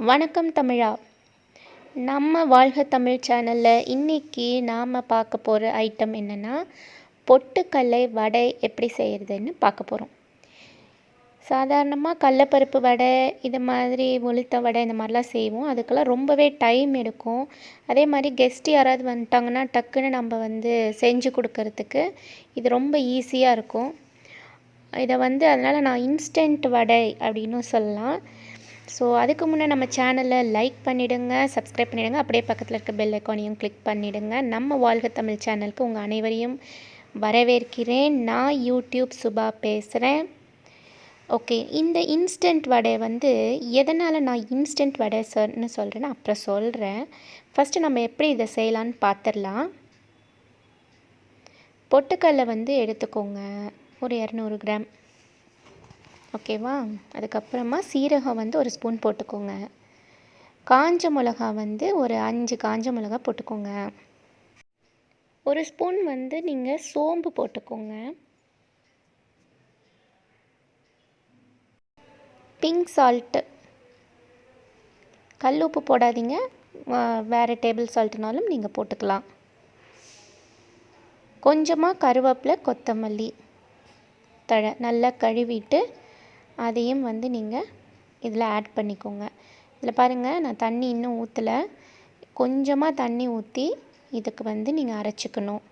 வணக்கம் தமிழா. நம்ம வாழ்க தமிழ் சேனலில் இன்றைக்கி நாம் பார்க்க போகிற ஐட்டம் என்னென்னா பொட்டுக்கடலை வடை எப்படி செய்கிறதுன்னு பார்க்க போகிறோம். சாதாரணமாக கடலைப்பருப்பு வடை இது மாதிரி உளுத்த வடை இந்த மாதிரிலாம் செய்வோம். அதுக்கெல்லாம் ரொம்பவே டைம் எடுக்கும். அதே மாதிரி கெஸ்ட் யாராவது வந்துட்டாங்கன்னா டக்குன்னு நம்ம செஞ்சு கொடுக்கறதுக்கு இது ரொம்ப ஈஸியாக இருக்கும். இதை அதனால் நான் இன்ஸ்டன்ட் வடை அப்படின்னு சொல்லலாம். ஸோ அதுக்கு முன்னே நம்ம சேனலை லைக் பண்ணிவிடுங்க, சப்ஸ்கிரைப் பண்ணிவிடுங்க, அப்படியே பக்கத்தில் இருக்க பெல் ஐக்கானையும் கிளிக் பண்ணிவிடுங்க. நம்ம வாழ்க தமிழ் சேனலுக்கு உங்கள் அனைவரையும் வரவேற்கிறேன். நான் யூடியூப் சுபா பேசுகிறேன். ஓகே, இந்த இன்ஸ்டன்ட் வடை எதனால் நான் இன்ஸ்டன்ட் வடை சார்னு சொல்கிறேன்னா அப்புறம் சொல்கிறேன். ஃபஸ்ட்டு நம்ம எப்படி இதை செய்யலான்னு பார்த்துடலாம். பொட்டுக்கடலை எடுத்துக்கோங்க, ஒரு 200 கிராம். ஓகேவா? அதுக்கப்புறமா சீரகம் ஒரு ஸ்பூன் போட்டுக்கோங்க. காஞ்ச மிளகா ஒரு 5 காஞ்ச மிளகா போட்டுக்கோங்க. ஒரு ஸ்பூன் நீங்கள் சோம்பு போட்டுக்கோங்க. பிங்க் சால்ட்டு, கல் உப்பு போடாதீங்க, வேறு டேபிள் சால்ட்டுனாலும் நீங்கள் போட்டுக்கலாம். கொஞ்சமாக கருவேப்பிலை, கொத்தமல்லி தழை நல்லா கழுவிட்டு அதையும் நீங்கள் இதில் ஆட் பண்ணிக்கோங்க. இதில் பாருங்கள், நான் தண்ணி இன்னும் ஊற்றலை. கொஞ்சமாக தண்ணி ஊற்றி இதுக்கு நீங்கள் அரைச்சிக்கணும்.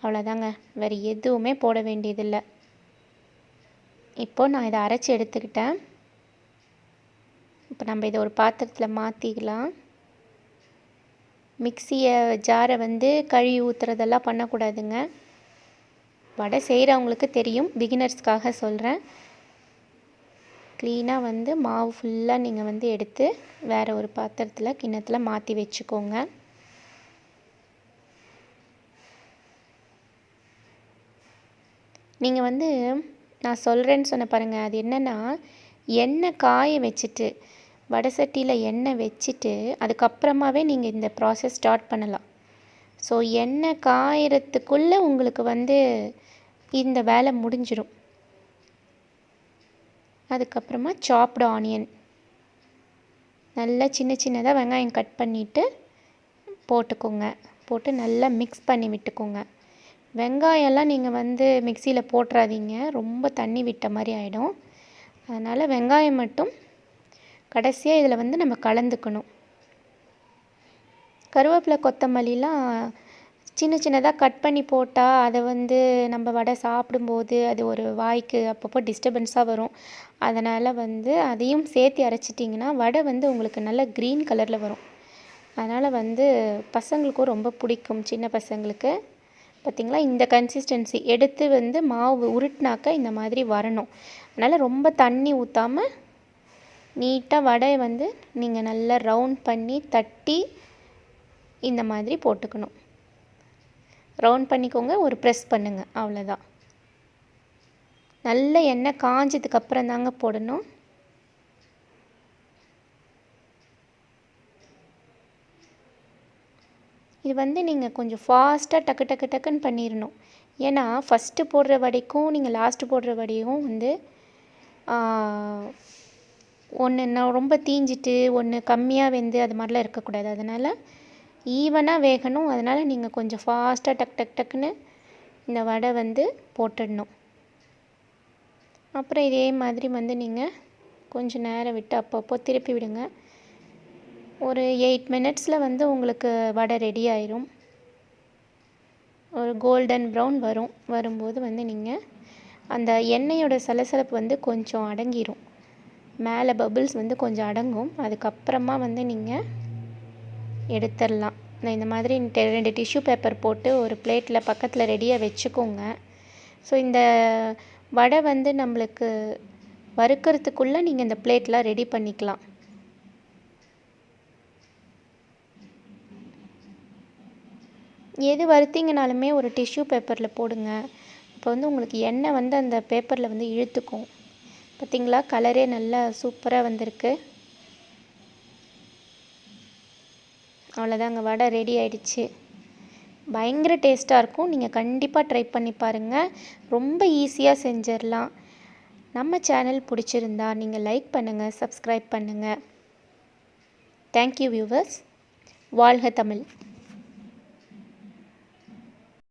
அவ்வளோதாங்க, வேறு எதுவுமே போட வேண்டியதில்லை. இப்போது நான் இதை அரைச்சி எடுத்துக்கிட்டேன். இப்போ நம்ம இதை ஒரு பாத்திரத்தில் மாற்றிக்கலாம். மிக்சியை ஜாரை கழுவி ஊற்றுறதெல்லாம் பண்ணக்கூடாதுங்க. வடை செய்கிறவங்களுக்கு தெரியும், பிகினர்ஸ்க்காக சொல்கிறேன். க்ளீனாக மாவு ஃபுல்லாக நீங்கள் எடுத்து வேறு ஒரு பாத்திரத்தில் கிண்ணத்தில் மாற்றி வச்சுக்கோங்க. நீங்கள் நான் சொல்கிறேன்னு சொன்ன பாருங்கள், அது என்னென்னா எண்ணெய் காய வச்சுட்டு வடை சட்டியில் எண்ணெய் வச்சுட்டு அதுக்கப்புறமாவே நீங்கள் இந்த ப்ராசஸ் ஸ்டார்ட் பண்ணலாம். ஸோ எண்ணெய் காயறதுக்குள்ளே உங்களுக்கு இந்த வேலை முடிஞ்சிடும். அதுக்கப்புறமா சாப்டு ஆனியன் நல்லா சின்ன சின்னதாக வெங்காயம் கட் பண்ணிவிட்டு போட்டுக்கோங்க. போட்டு நல்லா மிக்ஸ் பண்ணி விட்டுக்கோங்க. வெங்காயம்லாம் நீங்கள் மிக்சியில் போட்டுறாதீங்க, ரொம்ப தண்ணி விட்ட மாதிரி ஆகிடும். அதனால் வெங்காயம் மட்டும் கடைசியாக இதில் நம்ம கலந்துக்கணும். கருவேப்பிலை, கொத்தமல்லிலாம் சின்ன சின்னதாக கட் பண்ணி போட்டால் அதை நம்ம வடை சாப்பிடும்போது அது ஒரு வாய்க்கு அப்பப்போ டிஸ்டர்பன்ஸாக வரும். அதனால் அதையும் சேர்த்து அரைச்சிட்டிங்கன்னா வடை உங்களுக்கு நல்ல க்ரீன் கலரில் வரும். அதனால் பசங்களுக்கும் ரொம்ப பிடிக்கும், சின்ன பசங்களுக்கு. பார்த்திங்களா, இந்த கன்சிஸ்டன்சி எடுத்து மாவு உருட்டினாக்க இந்த மாதிரி வரணும். அதனால் ரொம்ப தண்ணி ஊற்றாமல் நீட்டாக வடை நீங்கள் நல்லா ரவுண்ட் பண்ணி தட்டி இந்த மாதிரி போட்டுக்கணும். ரவுண்ட் பண்ணிக்கோங்க, ஒரு ப்ரெஸ் பண்ணுங்கள், அவ்வளோதான். நல்ல எண்ணெய் காஞ்சதுக்கப்புறம் தாங்க போடணும். இது நீங்கள் கொஞ்சம் ஃபாஸ்ட்டாக டக்கு டக்கு டக்குன்னு பண்ணிடணும். ஏன்னா ஃபஸ்ட்டு போடுற வடைக்கும் நீங்கள் லாஸ்ட்டு போடுற வடையும் ஒன்று ரொம்ப தீஞ்சிட்டு ஒன்று கம்மியாக வெந்து அது மாதிரிலாம் இருக்கக்கூடாது. அதனால் ஈவனாக வேகணும். அதனால் நீங்கள் கொஞ்சம் ஃபாஸ்ட்டாக டக் டக் டக்குன்னு இந்த வடை போட்டுடணும். அப்புறம் இதே மாதிரி நீங்கள் கொஞ்சம் நேரம் விட்டு அப்பப்போ திருப்பி விடுங்க. ஒரு 8 மினிட்ஸில் உங்களுக்கு வடை ரெடி ஆயிரும். ஒரு கோல்டன் ப்ரௌன் வரும்போது நீங்கள் அந்த எண்ணெயோட சலசலப்பு கொஞ்சம் அடங்கிடும். மேலே பபிள்ஸ் கொஞ்சம் அடங்கும். அதுக்கப்புறமா நீங்கள் எடுத்துடலாம். இந்த மாதிரி 2 டிஷ்யூ பேப்பர் போட்டு ஒரு பிளேட்டில் பக்கத்தில் ரெடியாக வச்சுக்கோங்க. ஸோ இந்த வடை நம்மளுக்கு வறுக்கிறதுக்குள்ளே நீங்கள் இந்த பிளேட்லாம் ரெடி பண்ணிக்கலாம். எது வறுத்திங்கனாலுமே ஒரு டிஷ்யூ பேப்பரில் போடுங்க. இப்போ உங்களுக்கு எண்ணெய் அந்த பேப்பரில் இழுத்துக்கும். பார்த்திங்களா, கலரே நல்லா சூப்பராக வந்திருக்கு. அவ்வளோதாங்க, வடை ரெடி ஆகிடுச்சு. பயங்கர டேஸ்ட்டாக இருக்கும். நீங்கள் கண்டிப்பாக ட்ரை பண்ணி பாருங்கள். ரொம்ப ஈஸியாக செஞ்சிடலாம். நம்ம சேனல் பிடிச்சிருந்தா நீங்கள் லைக் பண்ணுங்கள், சப்ஸ்கிரைப் பண்ணுங்கள். Thank you viewers. வாழ்க தமிழ்.